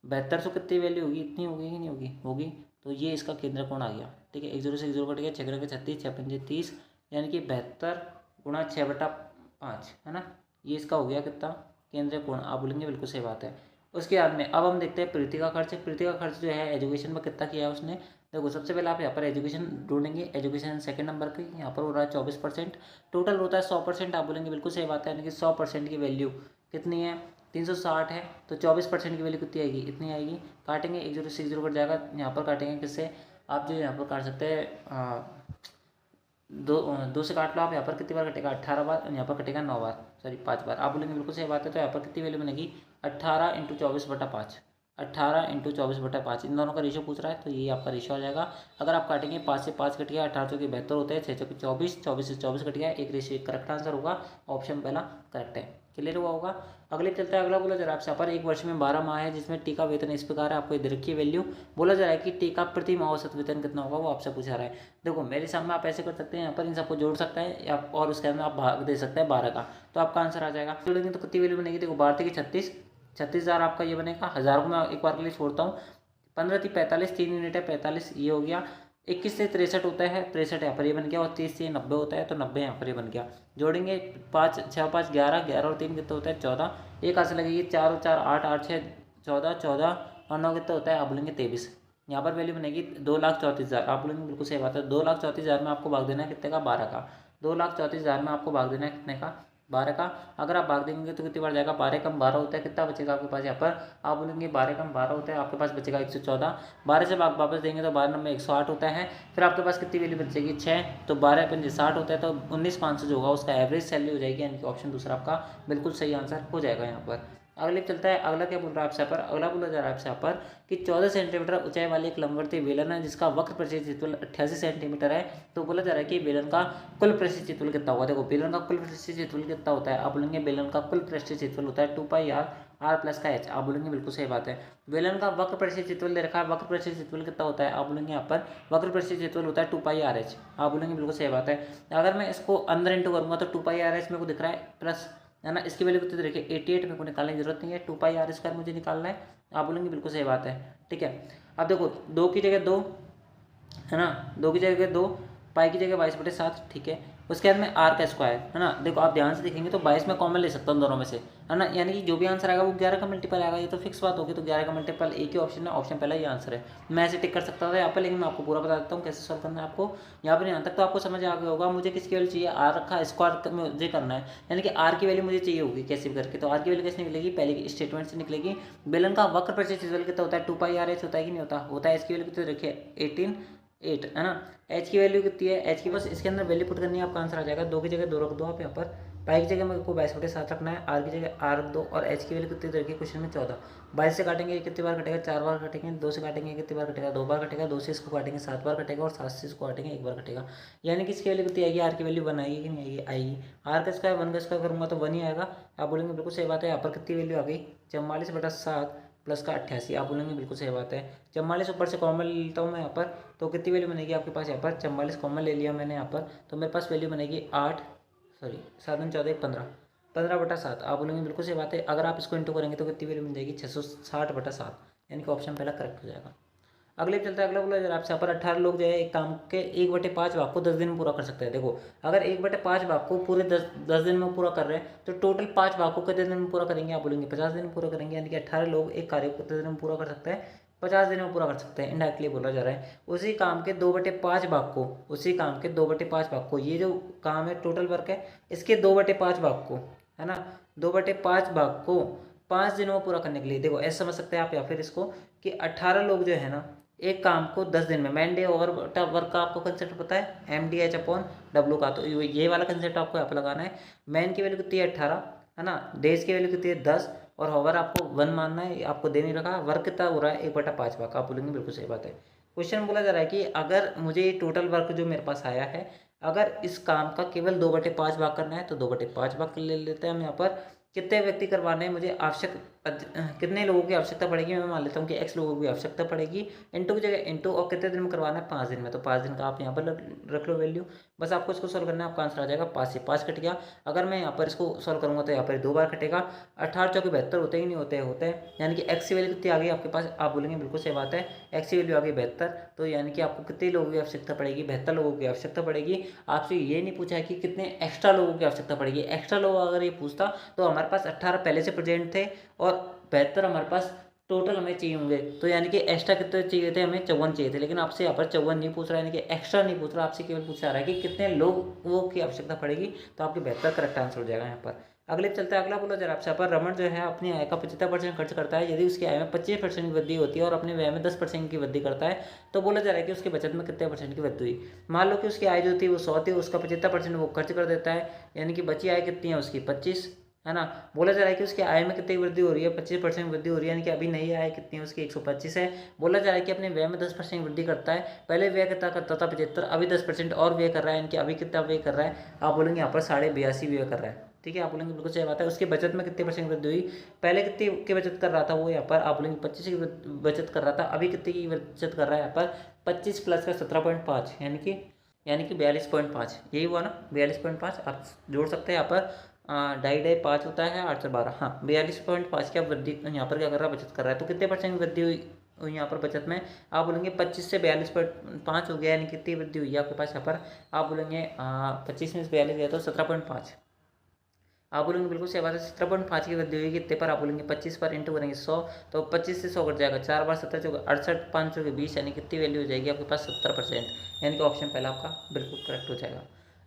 7200 कितनी वैल्यू होगी, इतनी होगी कि नहीं होगी, होगी। तो ये इसका केंद्र कोण आ गया, ठीक है। 1 0 से 1 0 कट गया, 6 के 36, 6 पंजे 30, यानी कि 72 गुणा 6/5 है ना। ये इसका हो गया कितना केंद्रीय कोण, आप बोलेंगे बिल्कुल सही बात है। उसके बाद में अब हम देखते हैं पृथ्वी का खर्च। पृथ्वी का खर्च जो है एजुकेशन में कितना किया है उसने। देखो सबसे पहले आप यहाँ पर एजुकेशन ढूंढेंगे। एजुकेशन सेकंड नंबर की यहाँ पर हो रहा है 24%। टोटल होता है 100%, आप बोलेंगे बिल्कुल सही बात है। यानी कि 100% की वैल्यू कितनी है 360 है, तो 24% की वैल्यू कितनी आएगी, इतनी आएगी। काटेंगे 1 0 से 1 0 कट जाएगा, यहाँ पर काटेंगे किससे, आप जो यहाँ पर काट सकते हैं दो से काट लो आप। यहाँ पर कितनी बार कटेगा 18 बार, यहाँ पर कटेगा 9 बार, सॉरी 5 बार। आप बोलेंगे बिल्कुल सही बात है। तो यहाँ पर कितनी वैल्यू बनेगी 18 × 24/5। 18 × 24/5 इन दोनों का रेशो पूछ रहा है, तो ये आपका रेशो आ जाएगा। अगर आप काटेंगे 5 से 5 कट गया, 18 चौके 72 होते हैं, 6 चौके 24, 24 से 24 कट गया, एक रेशो करेक्ट आंसर होगा। ऑप्शन पहला करेक्ट है। क्लियर हुआ होगा। अगले चलता है अगला। बोला जा रहा है आपसे यहाँ पर एक वर्ष में 12 माह है जिसमें टी का वेतन इस प्रकार है, आपको ये दे रखी है वैल्यू। बोला जा रहा है कि टी का प्रति माह औसत वेतन कितना होगा, वो आपसे पूछा रहा है। देखो मेरे सामने आप ऐसे कर सकते हैं, यहाँ पर इन सबको जोड़ सकते हैं या और उसके अंदर आप भाग दे सकते हैं 12 का, तो आपका आंसर आ जाएगा। जोड़ेंगे तो कितनी वैल्यू बनेगी। देखो 12 की 36, 36,000 आपका ये बनेगा। 1000 को मैं एक बार के लिए छोड़ता हूँ। 15 थी 45, 3 यूनिट है 45, ये हो गया। 21 से 63 होता है, 63 यहाँ पर ये बन गया। और 30 से 90 होता है, तो 90 यहाँ पर ये बन गया। जोड़ेंगे 5 6 5 11, 11 और 3 कितना होता है 14। एक हाथ से लगेगी 4 और 4 8, 8 6 14, 14 और 9 कितना होता है, आप बोलेंगे 23। यहाँ पर वैल्यू बनेगी 2,34,000। आप बोलेंगे बिल्कुल सही बात है। 2,34,000 में आपको भाग देना है कितने का, 12 का। 2,34,000 में आपको भाग देना है कितने का, 12 का। अगर आप भाग देंगे तो कितनी बार जाएगा, 12 कम 12 होता है, कितना बचेगा आपके पास यहाँ पर, आप बोलेंगे 12 कम 12 होता है, आपके पास बचेगा 114। 12 से भाग वापस देंगे तो 12 नंबर 108 होता है। फिर आपके पास कितनी वैल्यू बचेगी 6, तो 12 पंजे 60 होता है, तो 19,500 जो होगा उसका एवरेज सैलरी हो जाएगी, यानी कि ऑप्शन दूसरा आपका बिल्कुल सही आंसर हो जाएगा यहाँ पर। अगले चलता है अगला। क्या बोल रहा है आपसे यहाँ पर, अगला बोला जा रहा है आपसे यहाँ पर कि 14 सेंटीमीटर ऊंचाई वाली एक लंबवर्ती बेलन है जिसका वक्र प्रशिक्षित क्षेत्रफल 88 सेंटीमीटर है। तो बोला जा रहा है कि बेलन का कुल प्रशिक्षित क्षेत्रफल कितना होगा। देखो बेलन का कुल प्रशिक्षित क्षेत्रफल कितना होता है, आप बोलेंगे बेलन का कुल प्रशिक्षित क्षेत्रफल होता है 2πr r प्लस का h। आप बोलेंगे बिल्कुल सही बात है। बेलन का वक्र प्रशिक्षित क्षेत्रफल दे रखा है, वक्र प्रशिक्षित क्षेत्रफल कितना होता है, आप बोलेंगे यहाँ पर वक्र प्रशिक्षित क्षेत्रफल होता है 2πrh। आप बोलेंगे बिल्कुल सही बात है। अगर मैं इसको अंदर इंटू करूँगा तो 2πrh मेरे को दिख रहा है प्लस, है ना। इसकी वैल्यू कितनी देखिए 88 मेरे को निकालने की जरूरत नहीं है, 2πr² मुझे निकालना है। आप बोलेंगे बिल्कुल सही बात है, ठीक है। अब देखो 2 की जगह 2, है ना, 2 की जगह 2, पाई की जगह 22/7, ठीक है। उसके बाद में आर का स्क्वायर, है ना। देखो आप ध्यान से देखेंगे तो 22 में कॉमन ले सकता हूँ दोनों में से, है ना। यानी कि जो भी आंसर आएगा वो 11 का मल्टीपल आएगा, ये तो फिक्स बात होगी। तो 11 का मल्टीपल एक ही ऑप्शन है, ऑप्शन पहला ये आंसर है। मैं ऐसे टिक कर सकता था यहाँ पर, लेकिन मैं आपको पूरा बता देता हूँ कैसे सॉल्व करना है आपको। यहाँ पर यहाँ तक तो आपको समझ आ गया होगा। मुझे किसकी वैल्यू चाहिए, आर रखा, स्क्वायर मुझे करना है, यानी कि आर की वैल्यू मुझे चाहिए होगी कैसे भी करके। तो आर की वैल्यू कैसे निकलेगी, पहले स्टेटमेंट से निकलेगी। बेलन का वक्र प्रशिक्षित क्षेत्रफल कितना होता है 2πrh होता है कि नहीं होता, होता है। इसकी वैल्यू कितनी रखिए 18 है ना। एच की वैल्यू कितनी है, एच की बस इसके अंदर वैल्यू पुट करनी है, आपका आंसर आ जाएगा। 2 की जगह 2 रख दो आप यहाँ पर, पाई की जगह मेरे को 22/7 रखना है, आर की जगह आर रख दो, और एच की वैल्यू कितनी रखी क्वेश्चन में 14। 22 से काटेंगे कितनी बार कटेगा, 4 बार कटेंगे। 2 से काटेंगे कितनी बार कटेगा, 2 बार कटेगा। 2 से इसको काटेंगे 7 बार कटेगा, और 7 से इसको काटेंगे 1 बार कटेगा। यानी कि इसकी वैल्यू कितनी आएगी, आर की वैल्यू 1 आएगी कि नहीं आएगी, आएगी। आर का स्क्वायर 1 का स्क्वायर करूँगा तो 1 ही आएगा। आप बोलेंगे बिल्कुल सही बात है। यहाँ पर कितनी वैल्यू आ गई 44/7 प्लस का 88। आप बोलेंगे बिल्कुल सही बात है। 44 ऊपर से कॉमन ले लेता हूँ मैं यहाँ पर, तो कितनी वैल्यू बनेगी आपके पास, यहाँ पर 44 कॉमन ले लिया मैंने यहाँ पर, तो मेरे पास वैल्यू बनेगी 7 14 15, 15/7। आप बोलेंगे बिल्कुल सही बात है। अगर आप इसको इंटू करेंगे तो कितनी वैल्यू मिल जाएगी 660/7, यानी कि ऑप्शन पहला करेक्ट हो जाएगा। अगले चलता है अगला। बोला जरा आपसे यहाँ पर 18 लोग जो है एक काम के 1/5 भाग को 10 दिन में पूरा कर सकते हैं। देखो अगर 1/5 भाग को पूरे 10 दिन में पूरा कर रहे हैं तो टोटल 5 भाग को कितने दिन में पूरा करेंगे, आप बोलेंगे 50 दिन में पूरा करेंगे। यानी कि 18 लोग एक कार्य को कितने दिन में पूरा कर सकते हैं, 50 दिन में पूरा कर सकते हैं, इनडायरेक्टली बोला जा रहा है। उसी काम के 2/5 भाग को, उसी काम के 2/5 भाग को, ये जो काम है टोटल वर्क है इसके 2/5 भाग को, है ना, 2/5 भाग को 5 दिनों में पूरा करने के लिए, देखो ऐसे समझ सकते हैं आप, या फिर इसको कि 18 लोग जो है ना एक काम को 10 दिन में, मैन डे ओवर वर्क का आपको कंसेप्ट पता है, MDH/W का, तो ये वाला कंसेप्ट आपको यहाँ पे लगाना है। मैन की वैल्यू कितनी है 18, है ना, डेज की वैल्यू कितनी है 10, और होवर आपको 1 मानना है, आपको दे नहीं रखा। वर्क कितना हो रहा है 1/5 भाग, आप बोलेंगे बिल्कुल सही बात है। क्वेश्चन बोला जा रहा है कि अगर मुझे ये टोटल वर्क जो मेरे पास आया है, अगर इस काम का केवल 2/5 भाग करना है तो 2/5 भाग ले लेते हैं हम यहाँ पर। कितने व्यक्ति करवाने हैं मुझे, कितने लोगों की आवश्यकता पड़ेगी, मैं मान लेता हूँ कि x लोगों की आवश्यकता पड़ेगी, इंटू की जगह इंटू, और कितने दिन में करवाना है 5 दिन में, तो 5 दिन का आप यहाँ पर रख लो वैल्यू। बस आपको इसको सॉल्व करना है, आपका आंसर आ जाएगा 5 से 5 कट गया। अगर मैं यहाँ पर इसको सॉल्व करूँगा तो यहाँ पर 2 बार कटेगा। 18 चौके 72 होते ही नहीं होते, होते हैं, यानी कि x की वैल्यू कितनी आ गई आपके पास, आप बोलेंगे बिल्कुल सही बात है, x की वैल्यू आ गई 72, तो यानी कि आपको कितने लोगों की आवश्यकता पड़ेगी, 72 लोगों की आवश्यकता पड़ेगी। आपसे ये नहीं पूछा है कि कितने एक्स्ट्रा लोगों की आवश्यकता पड़ेगी, एक्स्ट्रा लोग अगर ये पूछता तो हमारे पास 18 पहले से प्रेजेंट थे और 72 हमारे पास टोटल हमें चाहिए होंगे, तो यानी कि एक्स्ट्रा कितने चाहिए थे, हमें 54 चाहिए थे, लेकिन आपसे यहाँ पर 54 नहीं पूछ रहा है, यानी कि एक्स्ट्रा नहीं पूछ रहा, आपसे केवल पूछ रहा है कि कितने लोगों की आवश्यकता पड़ेगी, तो आपकी 72 करेक्ट आंसर हो जाएगा यहाँ पर। अगले चलते हैं, अगला बोला जरा आपसे, यहाँ पर रमन जो है अपनी आय का 75% खर्च करता है, यदि उसकी आय में 25% की वृद्धि होती है और अपने व्यय में 10% की वृद्धि करता है, तो बोला जा रहा है कि उसकी बचत में कितने परसेंट की वृद्धि हुई। मान लो कि उसकी आय जो थी वो 100 थी, उसका 75% वो खर्च कर देता है, यानी कि बची आय कितनी है उसकी 25, है ना। बोला जा रहा है कि उसकी आय में कितनी वृद्धि हो रही है, 25% वृद्धि हो रही है, यानी कि अभी नई आय कितनी है उसकी 125 है। बोला जा रहा है कि अपने व्यय में 10% वृद्धि करता है, पहले व्यय कितना करता था 75, अभी 10% और व्यय कर रहा है, यानी कि अभी कितना व्यय कर रहा है, आप बोलेंगे यहाँ पर 82.5 व्यय कर रहा है, ठीक है, आप बोलेंगे बिल्कुल सही बात है। उसकी बचत में कितनी परसेंट वृद्धि हुई, पहले कितनी की बचत कर रहा था वो, यहाँ पर आप बोलेंगे 25 की बचत कर रहा था, अभी कितनी की बचत कर रहा है यहाँ पर 25 प्लस का 17.5, यानी कि 42.5, यही हुआ ना 42.5, आप जोड़ सकते हैं यहाँ पर, 2.5 होता है 8 से 12, हाँ 42.5 की आप वृद्धि यहाँ पर क्या कर रहा है, बचत कर रहा है, तो कितने परसेंट की वृद्धि हुई यहाँ पर बचत में, आप बोलेंगे 25 से 42.5 हो गया, यानी कितनी वृद्धि हुई है आपके पास यहाँ पर, आप बोलेंगे 25 में से 42 गया तो 17.5, आप बोलेंगे बिल्कुल सही बात है, 17.5 की वृद्धि हुई कितने पर, आप बोलेंगे 25 पर, इंटू करेंगे 100, तो 25 से 100 कट जाएगा, 4 बार 17 चौके 68, 5 चौके 20, यानी कितनी वैल्यू हो जाएगी आपके पास 70%, यानी कि ऑप्शन पहला आपका बिल्कुल करेक्ट हो जाएगा।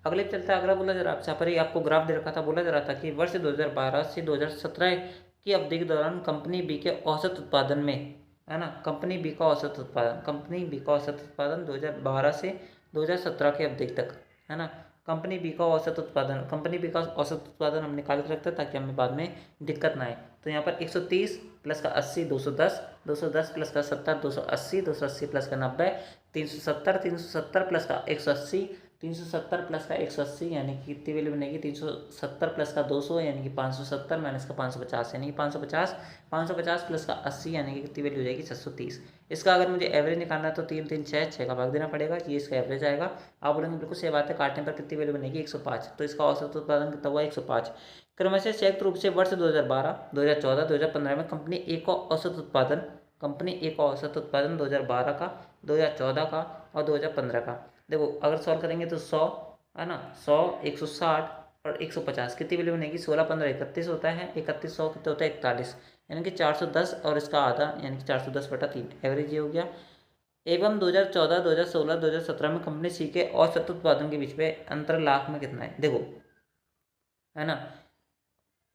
अगले चलता है, अगला बोला जा रहा है आपसे, पर ही आपको ग्राफ दे रखा था, बोला जा रहा था कि वर्ष 2012 से 2017 की अवधि के दौरान कंपनी बी के औसत उत्पादन में, है ना, कंपनी बी का औसत उत्पादन 2012 से 2017 की अवधि तक, है ना, कंपनी बी का औसत उत्पादन हम निकाल के रखते हैं ताकि हमें बाद में दिक्कत ना आए। तो यहाँ पर 130 प्लस का 80 210, 210 प्लस का 70 280, 280 प्लस का 90 370, 370 प्लस का 180, 370 प्लस का 180, यानी कि कितनी वैल्यू बनेगी 370 प्लस का 200, यानी कि 570 माइनस का 550, यानी कि 550 प्लस का 80, यानी कि कितनी वैल्यू हो जाएगी 630। इसका अगर मुझे एवरेज निकालना है तो 3 3 6 का भाग देना पड़ेगा, ये इसका एवरेज आएगा। आप बोलेंगे बिल्कुल सही बात है, काटने पर कितनी वैल्यू बनेगी 105, तो इसका औसत उत्पादन कितना हुआ 105। क्रमशः संयुक्त रूप से वर्ष 2012, 2014, 2015 में कंपनी ए का औसत उत्पादन 2012 का, 2014 का और 2015 का, देखो अगर सॉल्व करेंगे तो 100, है ना, 100 160 और 150, कितनी वैल्यू बनेगी 16 15 31 होता है, 31 100 कितना होता है 41, यानी कि 410 और इसका आधा, यानी कि 410/3, एवरेज ये हो गया। एवं 2014, 2016, 2017 में कंपनी सी के औसत उत्पादन के बीच में अंतर लाख में कितना है, देखो, है ना,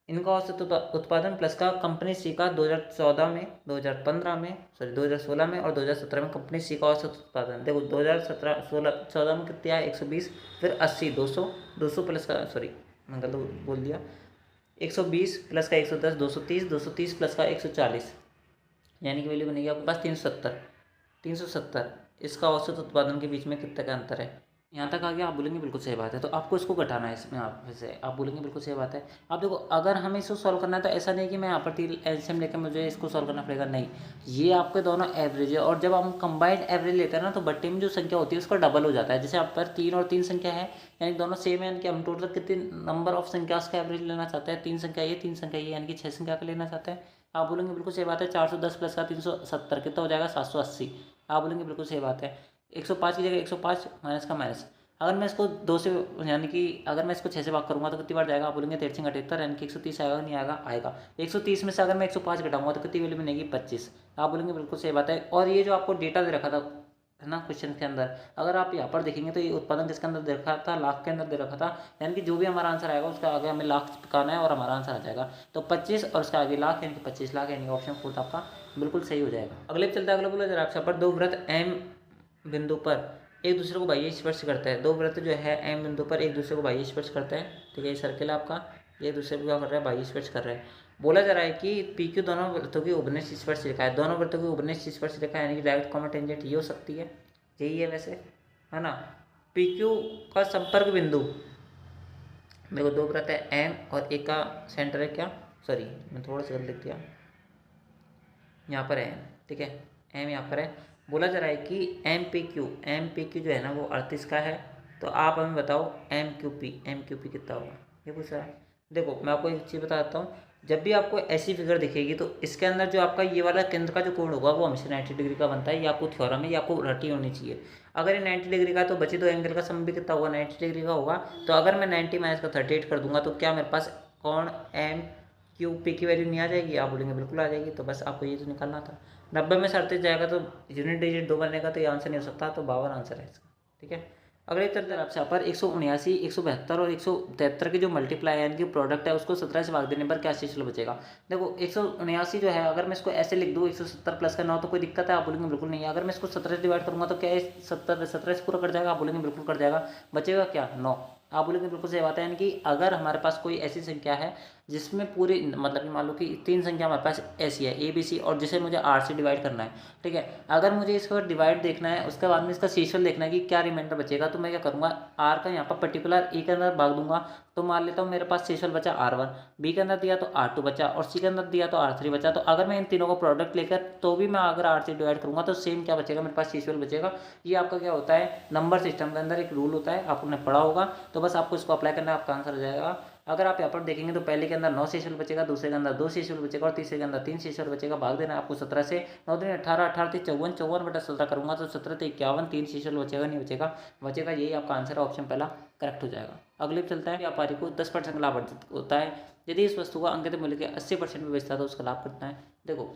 इनका औसत उत्पादन प्लस का कंपनी सी का 2014 में, 2015 में, सॉरी 2016 में और 2017 में कंपनी सी का औसत उत्पादन, देखो 2017 16 14 में कितना है 120, फिर 80 200 प्लस का, सॉरी मैं गलत बोल दिया, 120 प्लस का 110 230 प्लस का 140, यानी कि वैल्यू बनेगी आपके पास 370। इसका औसत उत्पादन के बीच में कितने का अंतर है, यहाँ तक आ गया, आप बोलेंगे बिल्कुल सही बात है, तो आपको इसको घटाना है इसमें, आप वैसे आप बोलेंगे बिल्कुल सही बात है। आप देखो अगर हमें इसको सॉल्व करना है तो ऐसा नहीं कि मैं यहाँ पर एलसीएम लेकर मुझे इसको सॉल्व करना पड़ेगा, नहीं, ये आपके दोनों एवरेज है, और जब हम कंबाइंड एवरेज लेते हैं ना तो बट्टे में जो संख्या होती है उसका डबल हो जाता है। जैसे आप पर 3 और 3 संख्या है, यानी दोनों सेम है, यानी कि हम टोटल कितने नंबर ऑफ संख्या का एवरेज लेना चाहते हैं, 3 संख्या ये 3 संख्या ये, यानी कि 6 संख्या का लेना चाहते हैं। आप बोलेंगे बिल्कुल सही बात है, 410 प्लस का 370 कितना हो जाएगा 780, आप बोलेंगे बिल्कुल सही बात है। 105 की जगह 105 माइनस का माइनस, अगर मैं इसको 2 से यानी कि अगर मैं इसको 6 से भाग करूँगा तो कितनी बार जाएगा, आप बोलेंगे 13 78 यानी कि 130 आएगा, नहीं आएगा, आएगा। 130 में से अगर मैं 105 घटाऊंगा तो कितनी वैल्यू बनेगी, 25। आप बोलेंगे बिल्कुल सही बात है। और ये जो आपको डेटा दे रखा था है ना क्वेश्चन के अंदर, अगर आप यहाँ पर देखेंगे तो ये उत्पादन किसके अंदर दे रखा था, लाख के अंदर दे रखा था। यानी कि जो भी हमारा आंसर आएगा उसका आगे हमें लाख चिपकाना है और हमारा आंसर आ जाएगा। तो 25 और उसका आगे लाख यानी कि 25 लाख, यानी ऑप्शन 4 आपका बिल्कुल सही हो जाएगा। अगले चलता है, अगला बोला जरा आपसे, पर दो वृत्त एम बिंदु पर एक दूसरे को बाह्य स्पर्श करता है। दो वृत्त जो है एम बिंदु पर एक दूसरे को बाह्य स्पर्श करते हैं। ठीक है, ये सर्किल है आपका, ये दूसरे को क्या कर रहा है, बाह्य स्पर्श कर रहा है। बोला जा रहा है कि पी क्यू दोनों वृत्तों की उपनिष्ठ स्पर्श रेखा है। दोनों वृत्तों की उपनिष्ठ स्पर्श रेखा यानी कि डायरेक्ट कॉमन टेंजेंट ये हो सकती है, यही है वैसे, है ना। पी क्यू का संपर्क बिंदु, देखो दो वृत्त है एम और एक का सेंटर है क्या, सॉरी मैं थोड़ा सा गलत लिख दिया, यहाँ पर है, ठीक है, एम यहाँ पर है। बोला जा रहा है कि एम पी क्यू जो है ना वो 38 का है। तो आप हमें बताओ एम क्यू पी कितना होगा, ये पूछ रहा है। देखो मैं आपको एक चीज़ बता देता हूँ, जब भी आपको ऐसी फिगर दिखेगी तो इसके अंदर जो आपका ये वाला केंद्र का जो कोण होगा वो हमेशा 90 डिग्री का बनता है। ये आपको थ्योरम है, ये आपको रटी होनी चाहिए। अगर ये 90 डिग्री का तो बचे दो एंगल का सम भी कितना होगा, 90 डिग्री का होगा। तो अगर मैं 90 माइनस का 38 कर दूंगा तो क्या मेरे पास कोण एम क्यू पी की वैल्यू नहीं आ जाएगी, आप बोलेंगे बिल्कुल आ जाएगी। तो बस आपको ये तो निकालना था। 90 में से 38 जाएगा तो यूनिट डिजिट 2 बनेगा, तो ये आंसर नहीं हो सकता, तो 52 आंसर है इसका। ठीक है, अगले चलते हैं आपसे यहाँ पर 179, 172 और 173 की जो मल्टीप्लाई यानी कि प्रोडक्ट है उसको 17 से भाग देने पर क्या शेष बचेगा। देखो 179 जो है अगर मैं इसको ऐसे लिख दूँ 170 प्लस का 9 तो कोई दिक्कत है, आप बोलेंगे बिल्कुल नहीं है। अगर मैं इसको 17 से डिवाइड करूँगा तो क्या है 17 से पूरा कट जाएगा, आप बोलेंगे बिल्कुल कट जाएगा। बचेगा क्या 9, आप बोलेंगे बिल्कुल सही बात है। यानी कि अगर हमारे पास कोई ऐसी संख्या है जिसमें पूरी मतलब कि मान लो कि 3 संख्या हमारे पास ऐसी है ए बी सी और जिसे मुझे आर से डिवाइड करना है, ठीक है। अगर मुझे इसका डिवाइड देखना है उसके बाद में इसका शेषफल देखना है कि क्या रिमाइंडर बचेगा, तो मैं क्या करूँगा आर का यहाँ पर पर्टिकुलर ए के अंदर भाग दूंगा। तो मान लेता हूँ मेरे पास शेषफल बचा R1, बी के अंदर दिया तो R2 बचा और सी के अंदर दिया तो R3 बचा। तो अगर मैं इन तीनों को प्रोडक्ट लेकर तो भी मैं अगर आर से डिवाइड करूँगा तो सेम क्या बचेगा, मेरे पास शेषफल बचेगा। ये आपका क्या होता है, नंबर सिस्टम के अंदर एक रूल होता है, आपने पढ़ा होगा। तो बस आपको इसको अप्लाई करना है, आपका आंसर हो जाएगा। अगर आप यहाँ पर देखेंगे तो पहले के अंदर 9 शेषफल बचेगा, दूसरे के अंदर 2 शेषफल बचेगा और तीसरे के अंदर 3 शेषफल बचेगा। भाग देना है आपको 17 से, 9 दिन 18, 18 3 54, 54 बटा 17 करूँगा तो 17 तो 51, 3 शेषफल बचेगा नहीं बचेगा, बचेगा। यही आपका आंसर है, ऑप्शन पहला करेक्ट हो जाएगा। अगले पे चलता है, व्यापारी को 10% का लाभ अर्जित होता है यदि इस वस्तु को अंकित मूल्य के 80% में बेचता है तो उसका लाभ कितना है। देखो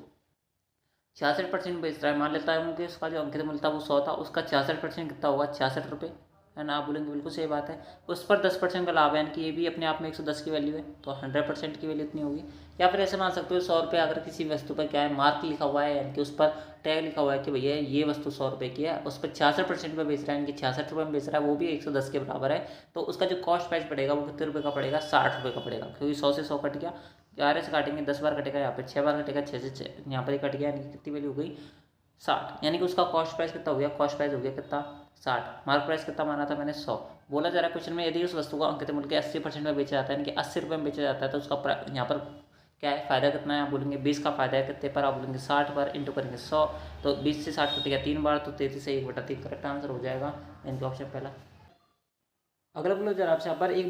66% बेच रहा है, मान लेता है कि उसका जो अंकित मूल्य था वो 100 था, उसका 66% कितना होगा 66 रुपये, है ना। आप बोलेंगे बिल्कुल सही बात है। उस पर 10% का लाभ है, यानी कि ये भी अपने आप में 110 की वैल्यू है, तो 100% की वैल्यू इतनी होगी। या फिर ऐसे मान सकते हो 100 रुपये अगर किसी वस्तु पर क्या है मार्क लिखा हुआ है, यानी कि उस पर टैग लिखा हुआ है कि भैया ये वस्तु 100 रुपये की है, उस पर 66% में बेच रहा है, यानी कि 66 रुपये में बेच रहा है, वो भी 110 के बराबर है। तो उसका जो कॉस्ट प्राइस पड़ेगा वो कितने रुपये का पड़ेगा, 60 रुपये का पड़ेगा, क्योंकि 100 से 100 कट गया, 11 से काटेंगे 10 बार कटेगा, यहाँ पे 6 बार कटेगा, 6 से 6 यहाँ पर ही कट गया, यानी कि कितनी वैल्यू हो गई 60। यानी कि उसका कॉस्ट प्राइस कितना हो गया, कॉस्ट प्राइस हो गया कितना 60। मार्क प्राइस कितना माना था मैंने 100। बोला जा रहा है क्वेश्चन में यदि उस वस्तु को अंकित मूल्य के 80% में बेचा जाता है, यानी कि 80 रुपये में बेचा जाता है, तो उसका यहाँ पर क्या है फायदा कितना है, आप बोलेंगे 20 का फायदा है कितने पर, आप बोलेंगे 60 पर, इंटू करेंगे 100, तो 20 से 60 कटेगा 3 बार, तो 33 से 1/3 करेक्ट आंसर हो जाएगा, इनका ऑप्शन पहला। अगला बोलो जरा आपसे यहाँ पर एक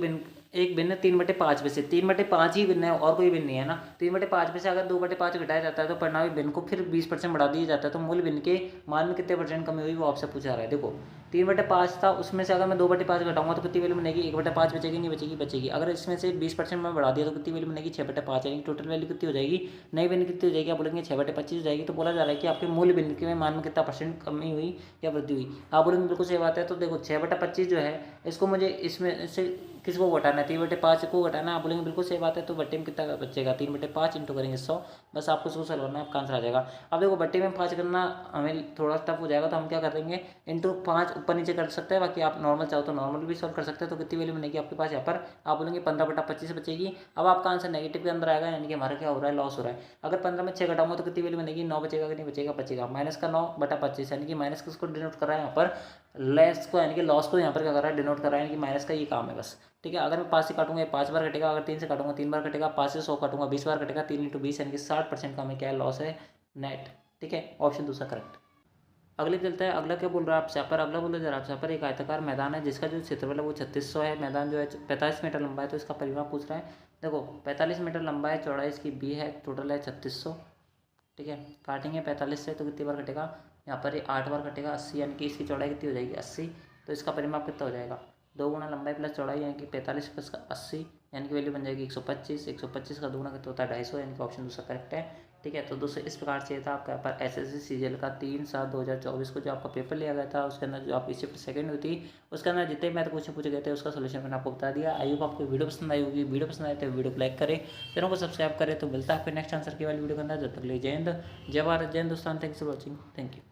भिन्न 3/5 में से 3/5 ही भिन्न है और कोई भिन्न नहीं है ना। 3/5 में से अगर 2/5 घटाया जाता है तो परिणामी भिन्न को फिर 20% बढ़ा दिया जाता है, तो मूल भिन्न के मान में कितने परसेंट कमी हुई वो आपसे पूछा रहा है। देखो 3/5 था, उसमें से अगर मैं 2/5 घटाऊंगा तो कितनी वैल्यू बनेगी, 1/5 बचेगी नहीं बचेगी, बचेगी। अगर इसमें से 20% में बढ़ा दिया तो कितनी वैल्यू बनेगी 6/5, यानी टोटल वैल्यू कितनी हो जाएगी, नई भिन्न कितनी हो जाएगी, आप बोलेंगे 6/25 हो जाएगी। तो बोला जा रहा है कि आपके मूल भिन्न के मान में कितना परसेंट कमी हुई या वृद्धि हुई, आप बोलेंगे बिल्कुल सही बात है। तो देखो 6/25 जो है इसको मुझे इसमें से किसको घटाना है, 3/5 को घटाना है, आप बोलेंगे बिल्कुल सही बात है। तो बट्टे में कितना बचेगा 3/5 इंटू करेंगे 100, बस आपको इसको सॉल्व करना है, आपका आंसर आ जाएगा। अब देखो बट्टे में 5 करना हमें थोड़ा टफ हो जाएगा, तो हम क्या कर देंगे इंटू 5 ऊपर नीचे कर सकते हैं, बाकी आप नॉर्मल चाहो तो नॉर्मल भी सॉल्व कर सकते हैं। तो कितनी वैल्यू बनेगी आपके पास यहाँ पर, आप बोलेंगे 15/25 बचेगी। अब आपका आंसर नेगेटिव के अंदर आएगा, यानी कि हमारा क्या हो रहा है लॉस हो रहा है। अगर 15 में 6 घटाऊंगा तो कितनी वैल्यू बनेगी 9 बचेगा कि नहीं बचेगा, बचेगा। माइनस का 9/25, यानी कि माइनस किसको डिनोट कर रहा है यहाँ पर, लेस को, यानी कि लॉस को यहाँ पर क्या कर रहा है डिनोट कर रहा है, यानी कि माइनस का ये काम है बस। ठीक है, अगर मैं 5 से काटूंगा 5 बार कटेगा, अगर 3 से काटूंगा 3 बार कटेगा, 5 से 100 काटूंगा 20 बार कटेगा, 3 × 20 यानी कि 60% का हमें क्या है लॉस है नेट। ठीक है, ऑप्शन दूसरा करेक्ट। अगले चलता है, अगला क्या बोल रहा है आपसे यहाँ पर, अगला बोल रहा है आपसे यहाँ पर एक आयताकार मैदान है जिसका जो क्षेत्रफल है वो 3600 है। मैदान जो है 45 मीटर लंबा है, तो इसका परिमाप पूछ रहा है। देखो 45 मीटर लंबा है, चौड़ाई इसकी b है, टोटल है 3600। ठीक है, काटेंगे 45 से तो कितनी बार कटेगा, यहाँ पर ये 8 बार कटेगा 80, यानी कि इसकी चौड़ाई कितनी हो जाएगी 80। तो तो इसका परिमाप कितना हो जाएगा, 2 गुना लंबाई प्लस चौड़ाई यानी कि 45 प्लस का 80 यानी कि वैल्यू बन जाएगी 125। 125 का दुगुना कितना होता है 250 यानी कि ऑप्शन दूसरा करेक्ट है। ठीक है, तो दोस्तों इस प्रकार से था आपका पर एसएससी सीजीएल का 3/7/2024 को जो आपका पेपर लिया गया था, उसके अंदर जो आपकी शिफ्ट सेकंड हुई थी उसके अंदर जितने मैथ क्वेश्चन पूछे गए थे उसका सोल्यूशन मैंने आपको बता दिया। आई होप आपको वीडियो पसंद आई होगी। वीडियो पसंद आए तो वीडियो को लाइक करें, चैनल को सब्सक्राइब करें। तो मिलता है आपको नेक्स्ट आंसर की वाली वीडियो के अंदर। जब तक ले जय हिंद, जय भारत, जय Hindustan. Thanks for watching, thank you.